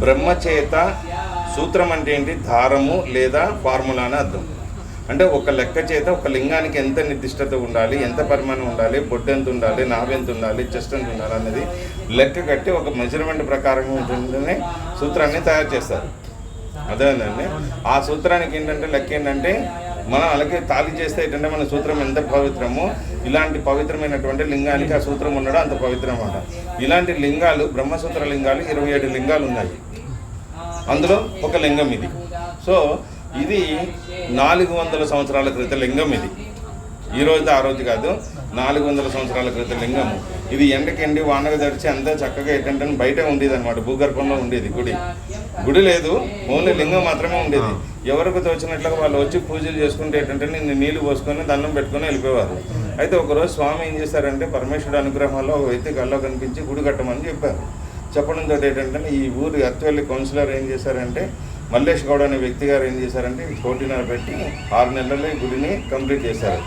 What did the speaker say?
బ్రహ్మచేత సూత్రం అంటే ఏంటి? దారము లేదా ఫార్ములా అని అర్థం. అంటే ఒక లెక్క చేత ఒక లింగానికి ఎంత నిర్దిష్టత ఉండాలి, ఎంత పరిమాణం ఉండాలి, బొడ్డు ఎంత ఉండాలి, నాభి ఎంత ఉండాలి, చెస్ట్ ఎంత ఉండాలి అనేది లెక్క కట్టి ఒక మెజర్మెంట్ ప్రకారం ఉంటుందనే సూత్రాన్ని తయారు చేస్తారు. అదేనండి. ఆ సూత్రానికి ఏంటంటే లెక్క ఏంటంటే మనం అలాగే తాళి చేస్తే ఏంటంటే మన సూత్రం ఎంత పవిత్రమో ఇలాంటి పవిత్రమైనటువంటి లింగానికి ఆ సూత్రం ఉండడం అంత పవిత్రం అన్నమాట. ఇలాంటి లింగాలు బ్రహ్మసూత్ర లింగాలు 27 లింగాలు ఉన్నాయి. అందులో ఒక లింగం ఇది. సో ఇది 400 సంవత్సరాల క్రితం లింగం. ఇది ఈ రోజు ఆ రోజు కాదు, 400 సంవత్సరాల క్రితం లింగము. ఇది ఎండకెండి వానకు తడిచి అంతా చక్కగా ఏంటంటే బయట ఉండేది అనమాట. భూగర్భంలో ఉండేది. గుడి లేదు, ఓన్లీ లింగం మాత్రమే ఉండేది. ఎవరికి తోచినట్లుగా వాళ్ళు వచ్చి పూజలు చేసుకుంటే ఏంటంటే నేను నీళ్లు పోసుకొని దండం పెట్టుకొని వెళ్ళిపోయేవారు. అయితే ఒకరోజు స్వామి ఏం చేశారంటే పరమేశ్వరుడు అనుగ్రహంలో ఒక వ్యక్తి కల్లో కనిపించి గుడి కట్టమని చెప్పారు. చెప్పడంతో ఏంటంటే ఈ ఊరి అత్వల్లి కౌన్సిలర్ ఏం చేశారంటే మల్లేష్ గౌడ్ అనే వ్యక్తి గారు ఏం చేశారంటే 1.5 పెట్టి 6 నెలల్లో ఈ గుడిని కంప్లీట్ చేశారు.